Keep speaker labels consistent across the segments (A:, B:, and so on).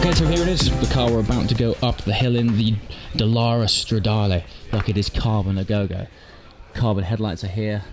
A: Okay, so here it is, the car we're about to go up the hill in, the Dallara Stradale. Look, it is carbon a go-go. Carbon headlights are here,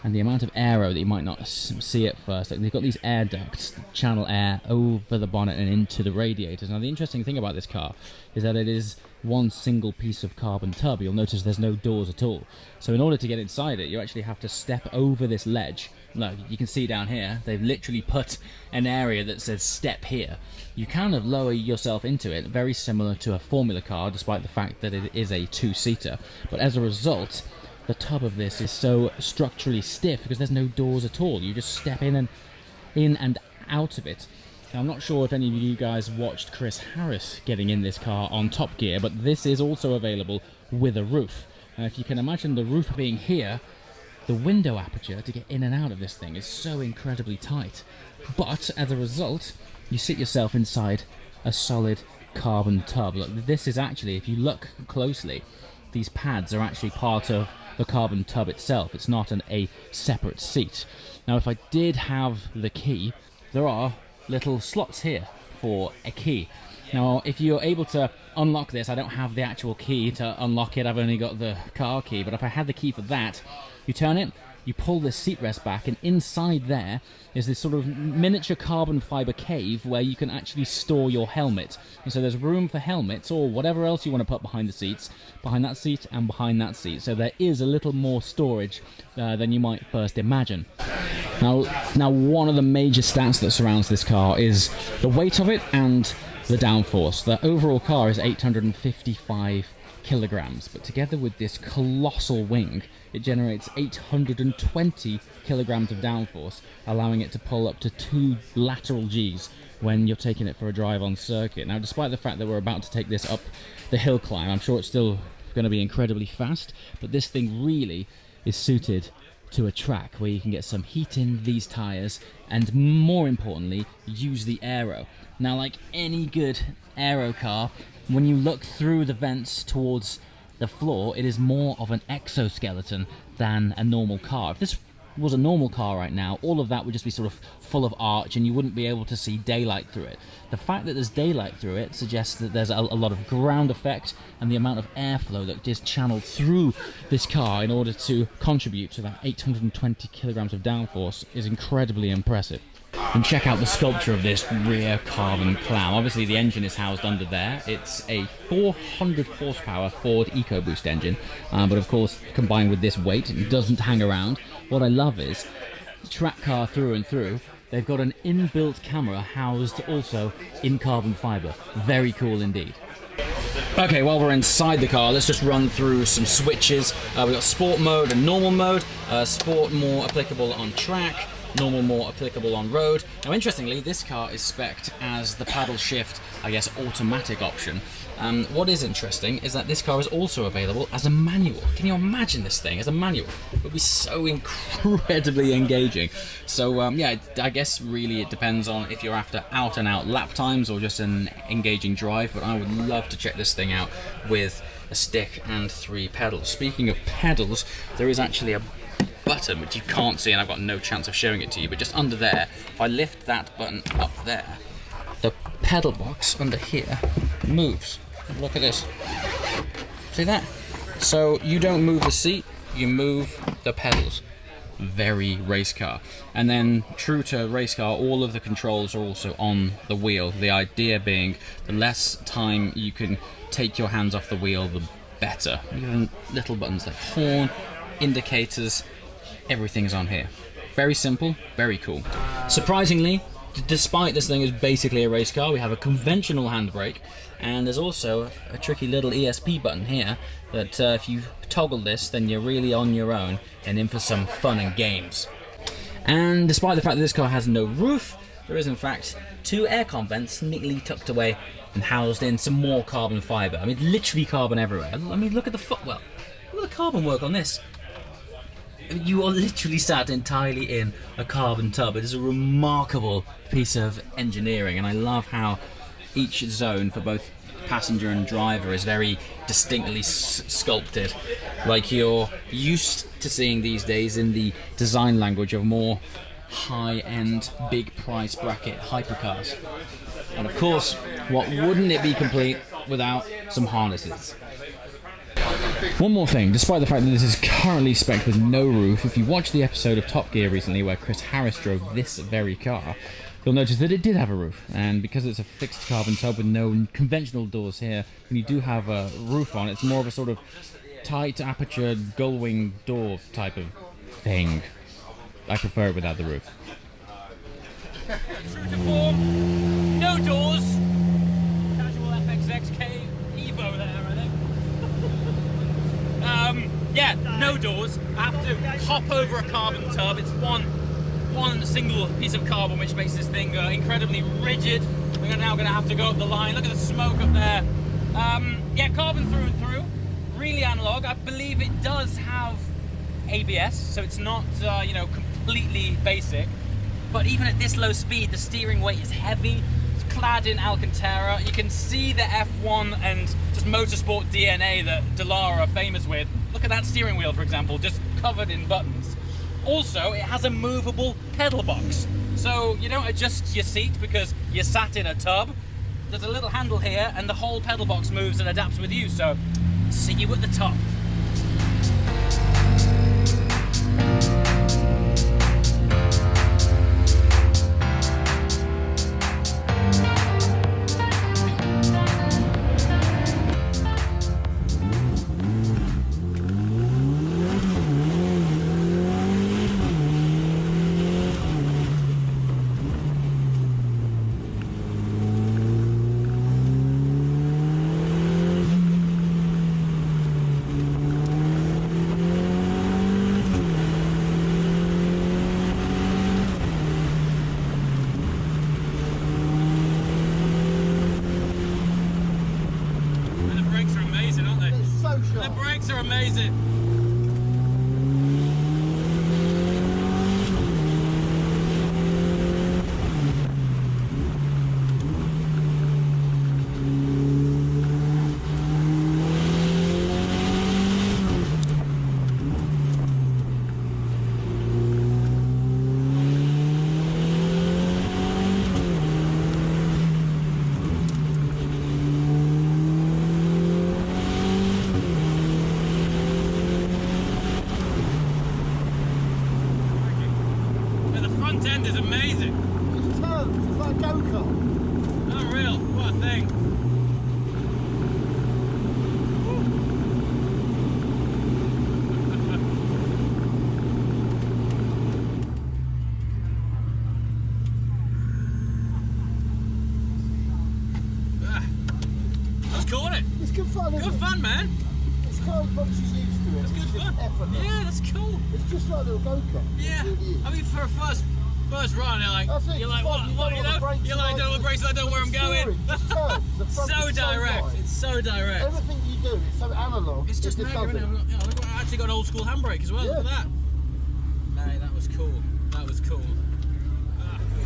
A: and the amount of aero that you might not see at first, like they've got these air ducts that channel air over the bonnet and into the radiators. Now the interesting thing about this car is that it is one single piece of carbon tub. You'll notice there's no doors at all. So in order to get inside it, you actually have to step over this ledge. Look, you can see down here, they've literally put an area that says step here. You kind of lower yourself into it, very similar to a Formula car, despite the fact that it is a two-seater. But as a result, the tub of this is so structurally stiff because there's no doors at all. You just step in and out of it. Now, I'm not sure if any of you guys watched Chris Harris getting in this car on Top Gear, but this is also available with a roof. Now, if you can imagine the roof being here, the window aperture to get in and out of this thing is so incredibly tight. But as a result, you sit yourself inside a solid carbon tub. Look, this is actually, if you look closely, these pads are actually part of the carbon tub itself. It's not a separate seat. Now, if I did have the key, there are little slots here for a key. Now, if you're able to unlock this, I don't have the actual key to unlock it, I've only got the car key, but if I had the key for that, you turn it, you pull this seat rest back, and inside there is this sort of miniature carbon fiber cave where you can actually store your helmet. And so there's room for helmets or whatever else you want to put behind the seats, behind that seat and behind that seat. So there is a little more storage than you might first imagine. Now one of the major stats that surrounds this car is the weight of it and the downforce. The overall car is 855 kilograms, but together with this colossal wing, it generates 820 kilograms of downforce, allowing it to pull up to 2 lateral Gs when you're taking it for a drive on circuit. Now, despite the fact that we're about to take this up the hill climb, I'm sure it's still going to be incredibly fast, but this thing really is suited to a track where you can get some heat in these tyres and, more importantly, use the aero. Now, like any good aero car, when you look through the vents towards the floor, it is more of an exoskeleton than a normal car. If this was a normal car right now, all of that would just be sort of full of arch and you wouldn't be able to see daylight through it. The fact that there's daylight through it suggests that there's a lot of ground effect, and the amount of airflow that is channeled through this car in order to contribute to that 820 kilograms of downforce is incredibly impressive. And check out the sculpture of this rear carbon clown. Obviously the engine is housed under there. It's a 400 horsepower Ford EcoBoost engine, but of course combined with this weight, it doesn't hang around. What I love is, track car through and through, they've got an inbuilt camera housed also in carbon fiber. Very cool indeed. Okay, while we're inside the car, let's just run through some switches. We've got sport mode and normal mode. Sport more applicable on track, normal more applicable on road. Now interestingly, this car is spec'd as the paddle shift, I guess, automatic option. What is interesting is that this car is also available as a manual. Can you imagine this thing as a manual? It would be so incredibly engaging. So yeah, I guess really it depends on if you're after out and out lap times or just an engaging drive, but I would love to check this thing out with a stick and 3 pedals. Speaking of pedals, there is actually a button which you can't see, and I've got no chance of showing it to you, but just under there, if I lift that button up there, the pedal box under here moves. Look at this. See that? So you don't move the seat, you move the pedals. Very race car. And then, true to race car, all of the controls are also on the wheel. The idea being, the less time you can take your hands off the wheel, the better. Even little buttons like horn, indicators, everything's on here. Very simple, very cool. Surprisingly, despite this thing is basically a race car, we have a conventional handbrake, and there's also a tricky little ESP button here that if you toggle this, then you're really on your own and in for some fun and games. And despite the fact that this car has no roof, there is in fact 2 aircon vents neatly tucked away and housed in some more carbon fiber. I mean, literally carbon everywhere. I mean, look at the footwell. Look at the carbon work on this. You are literally sat entirely in a carbon tub. It is a remarkable piece of engineering, and I love how each zone for both passenger and driver is very distinctly sculpted, like you're used to seeing these days in the design language of more high-end, big price bracket hypercars. And of course, What wouldn't it be complete without some harnesses? One more thing, despite the fact that this is currently spec'd with no roof, if you watched the episode of Top Gear recently where Chris Harris drove this very car, you'll notice that it did have a roof, and because it's a fixed carbon tub with no conventional doors here, when you do have a roof on, it's more of a sort of tight aperture gull-wing door type of thing. I prefer it without the roof.
B: True to form, no doors. Casual FXXK Evo there, I think. Yeah, no doors. I have to hop over a carbon tub. It's one single piece of carbon, which makes this thing incredibly rigid. We're now going to have to go up the line. Look at the smoke up there. Yeah, carbon through and through. Really analog. I believe it does have ABS, so it's not you know, completely basic. But even at this low speed, the steering weight is heavy. It's clad in Alcantara. You can see the F1 and just motorsport DNA that Dallara are famous with. Look at that steering wheel, for example, just covered in buttons. Also, it has a movable pedal box. So you don't adjust your seat because you're sat in a tub. There's a little handle here and the whole pedal box moves and adapts with you. So see you at the top. The brakes are amazing. Front end is amazing.
C: It's turns, it's like a go-kart.
B: Unreal, what a thing. That's cool, isn't it?
C: It's good fun, isn't
B: Good
C: it?
B: fun, man.
C: It's kind of once you're used to it.
B: It's good fun.
C: Effortless.
B: Yeah, that's cool.
C: It's just like a little go-kart.
B: Yeah.
C: It really is.
B: I mean, for a first run, you're like, what, you know? You're like, I don't know what brakes, I don't know where I'm going. So direct. It's so direct.
C: Everything you do is so analog.
B: It's just mega, isn't it? I've actually got an old school handbrake as well.
C: Yeah.
B: Look at that. Mate, that was cool. That was cool.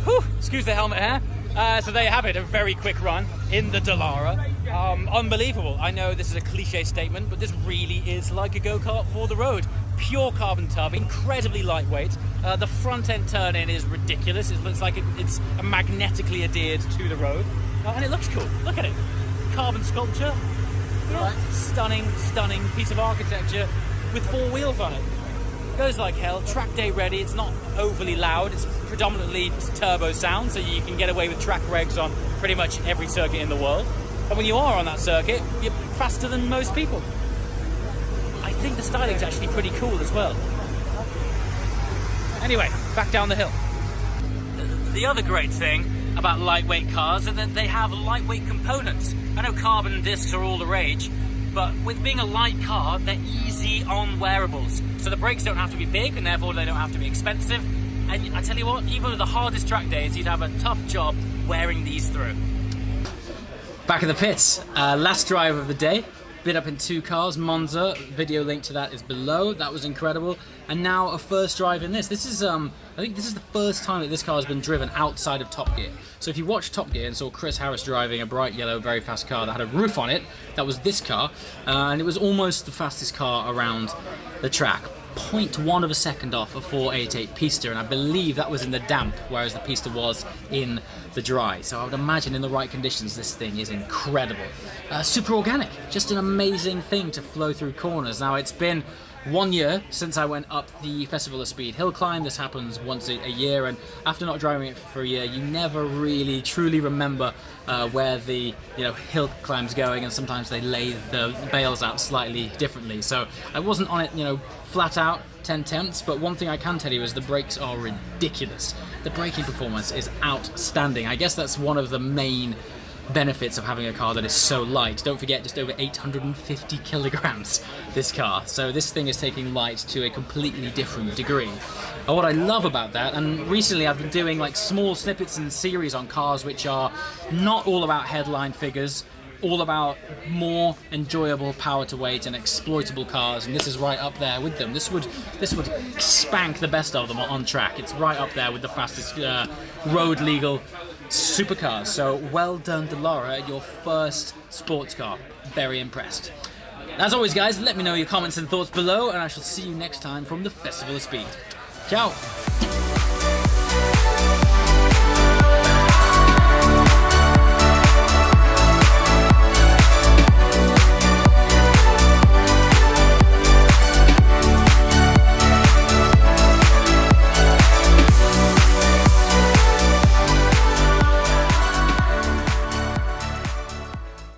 B: Whew, excuse the helmet hair. So there you have it, a very quick run in the Dallara. Unbelievable. I know this is a cliche statement, but this really is like a go-kart for the road. Pure carbon tub, incredibly lightweight. The front end turn-in is ridiculous. It looks like it's magnetically adhered to the road. And it looks cool. Look at it. Carbon sculpture. Yeah. Stunning, stunning piece of architecture with 4 wheels on it. Goes like hell, track day ready. It's not overly loud. It's predominantly turbo sound, so you can get away with track regs on pretty much every circuit in the world. And when you are on that circuit, you're faster than most people. I think the styling's actually pretty cool as well. Anyway, back down the hill. The other great thing about lightweight cars is that they have lightweight components. I know carbon discs are all the rage, but with being a light car, they're easy on wearables. So the brakes don't have to be big, and therefore they don't have to be expensive. And I tell you what, even with the hardest track days, you'd have a tough job wearing these through. Back in the pits, last drive of the day. Been up in 2 cars, Monza, video link to that is below. That was incredible. And now a first drive in this. This is, I think this is the first time that this car has been driven outside of Top Gear. So if you watched Top Gear and saw Chris Harris driving a bright yellow, very fast car that had a roof on it, that was this car. And it was almost the fastest car around the track. 0.1 of a second off a 488 Pista, and I believe that was in the damp, whereas the Pista was in the dry. So I would imagine in the right conditions this thing is incredible. Super organic, just an amazing thing to flow through corners. Now it's been 1 year since I went up the Festival of Speed hill climb. This happens once a year, and after not driving it for a year, you never really truly remember where the hill climb's going, and sometimes they lay the bales out slightly differently. So I wasn't on it flat out 10 tenths, but one thing I can tell you is the brakes are ridiculous. The braking performance is outstanding. I guess that's one of the main benefits of having a car that is so light. Don't forget, just over 850 kilograms, this car. So this thing is taking light to a completely different degree. And what I love about that, and recently I've been doing like small snippets and series on cars which are not all about headline figures, all about more enjoyable power to weight and exploitable cars, and this is right up there with them. This would spank the best of them on track. It's right up there with the fastest road legal supercars. So well done, Dallara, your first sports car. Very impressed. As always, guys, let me know your comments and thoughts below, and I shall see you next time from the Festival of Speed. Ciao!